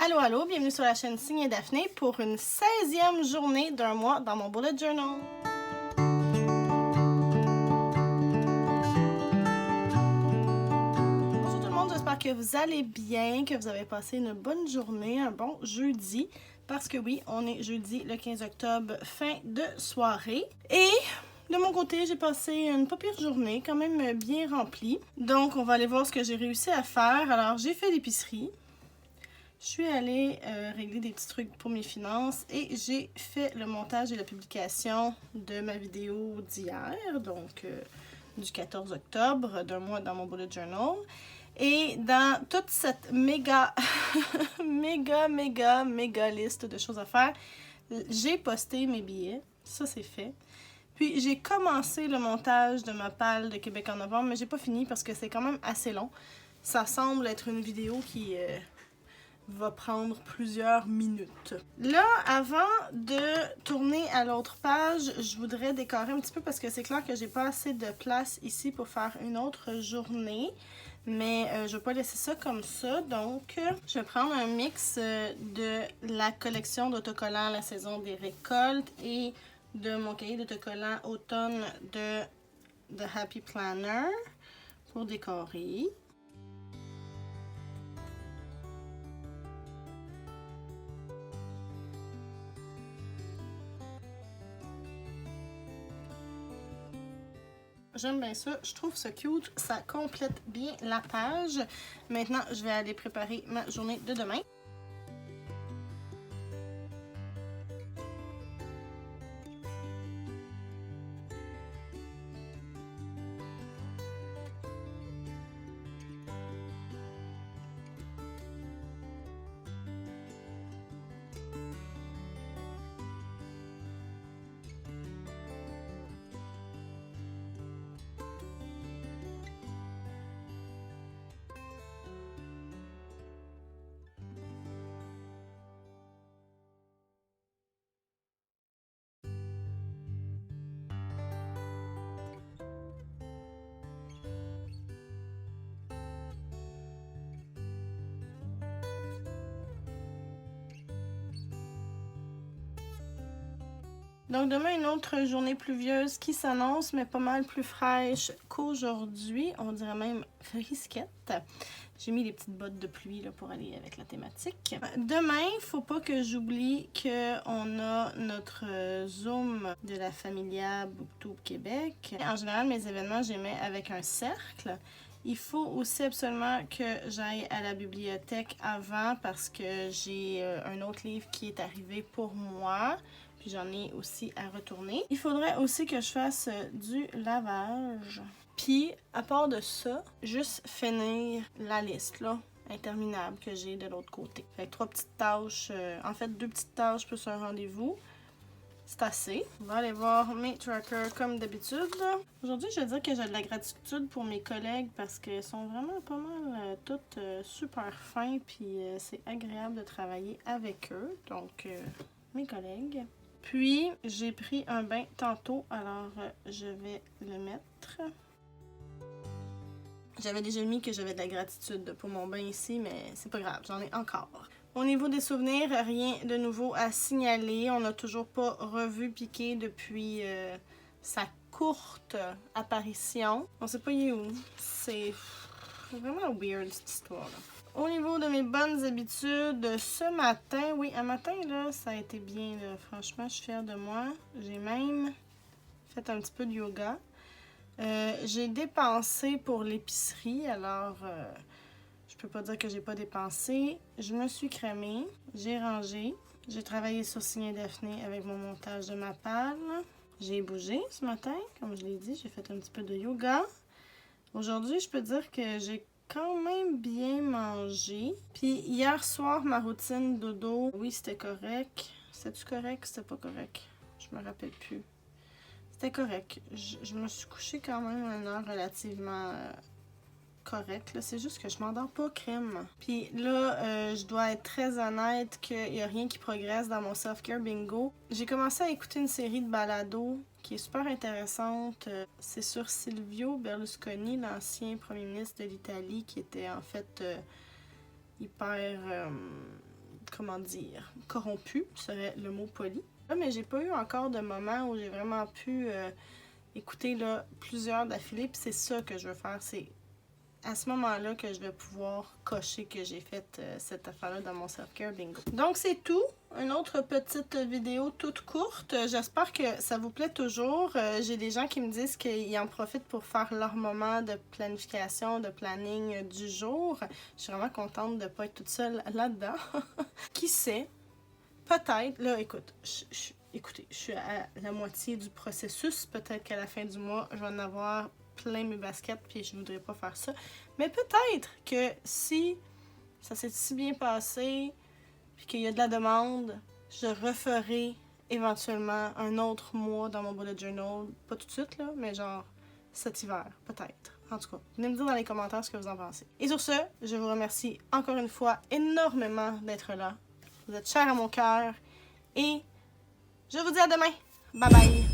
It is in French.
Allô, allô, bienvenue sur la chaîne Signe et Daphné pour une 16e journée d'un mois dans mon bullet journal. Bonjour tout le monde, j'espère que vous allez bien, que vous avez passé une bonne journée, un bon jeudi. Parce que oui, on est jeudi le 15 octobre, fin de soirée. Et de mon côté, j'ai passé une pas pire journée, quand même bien remplie. Donc, on va aller voir ce que j'ai réussi à faire. Alors, j'ai fait l'épicerie. Je suis allée régler des petits trucs pour mes finances et j'ai fait le montage et la publication de ma vidéo d'hier, donc du 14 octobre, d'un mois dans mon bullet journal. Et dans toute cette méga liste de choses à faire, j'ai posté mes billets, ça c'est fait. Puis j'ai commencé le montage de ma palle de Québec en novembre, mais j'ai pas fini parce que c'est quand même assez long. Ça semble être une vidéo qui va prendre plusieurs minutes. Là, avant de tourner à l'autre page, je voudrais décorer un petit peu parce que c'est clair que j'ai pas assez de place ici pour faire une autre journée. Mais je vais pas laisser ça comme ça, donc je vais prendre un mix de la collection d'autocollants la saison des récoltes et de mon cahier d'autocollants automne de The Happy Planner pour décorer. J'aime bien ça, je trouve ça cute, ça complète bien la page. Maintenant, je vais aller préparer ma journée de demain. Donc demain, une autre journée pluvieuse qui s'annonce, mais pas mal plus fraîche qu'aujourd'hui. On dirait même frisquette. J'ai mis des petites bottes de pluie là, pour aller avec la thématique. Demain, il ne faut pas que j'oublie qu'on a notre Zoom de la Familia Booktube Québec. En général, mes événements, je les mets avec un cercle. Il faut aussi absolument que j'aille à la bibliothèque avant parce que j'ai un autre livre qui est arrivé pour moi. Puis j'en ai aussi à retourner. Il faudrait aussi que je fasse du lavage. Puis, à part de ça, juste finir la liste, là, interminable que j'ai de l'autre côté. Fait que 3 petites tâches, en fait 2 petites tâches plus un rendez-vous. C'est assez. On va aller voir mes trackers comme d'habitude. Aujourd'hui, je vais dire que j'ai de la gratitude pour mes collègues parce qu'elles sont vraiment pas mal toutes super fins. Puis c'est agréable de travailler avec eux. Donc, mes collègues. Puis, j'ai pris un bain tantôt, alors je vais le mettre. J'avais déjà mis que j'avais de la gratitude pour mon bain ici, mais c'est pas grave, j'en ai encore. Au niveau des souvenirs, rien de nouveau à signaler. On n'a toujours pas revu Piqué depuis sa courte apparition. On sait pas il est où. C'est vraiment weird cette histoire-là. Au niveau de mes bonnes habitudes, ce matin, oui, un matin, là, ça a été bien. Là. Franchement, je suis fière de moi. J'ai même fait un petit peu de yoga. J'ai dépensé pour l'épicerie, alors je peux pas dire que j'ai pas dépensé. Je me suis crémée, j'ai rangé. J'ai travaillé sur Signe et Daphné avec mon montage de ma palle. J'ai bougé ce matin, comme je l'ai dit, j'ai fait un petit peu de yoga. Aujourd'hui, je peux dire que j'ai quand même bien mangé. Puis hier soir, ma routine dodo, oui, c'était correct. C'était-tu correct? C'était pas correct. Je me rappelle plus. C'était correct. Je me suis couchée quand même à une heure relativement correcte. C'est juste que je m'endors pas crème. Puis là, je dois être très honnête qu'il n'y a rien qui progresse dans mon self-care bingo. J'ai commencé à écouter une série de balados qui est super intéressante. C'est sur Silvio Berlusconi, l'ancien premier ministre de l'Italie, qui était en fait hyper comment dire, corrompu, serait le mot poli. Mais j'ai pas eu encore de moment où j'ai vraiment pu écouter là, plusieurs d'affilée, puis c'est ça que je veux faire, c'est à ce moment-là que je vais pouvoir cocher que j'ai fait cette affaire-là dans mon self-care bingo. Donc c'est tout. Une autre petite vidéo toute courte. J'espère que ça vous plaît toujours. J'ai des gens qui me disent qu'ils en profitent pour faire leur moment de planification, de planning du jour. Je suis vraiment contente de ne pas être toute seule là-dedans. Qui sait? Peut-être, là, écoutez, je suis à la moitié du processus. Peut-être qu'à la fin du mois, je vais en avoir plein mes baskets, puis je voudrais pas faire ça. Mais peut-être que si ça s'est si bien passé, puis qu'il y a de la demande, je referai éventuellement un autre mois dans mon bullet journal. Pas tout de suite, là, mais genre cet hiver, peut-être. En tout cas, venez me dire dans les commentaires ce que vous en pensez. Et sur ce, je vous remercie encore une fois énormément d'être là. Vous êtes chers à mon cœur. Et je vous dis à demain. Bye bye!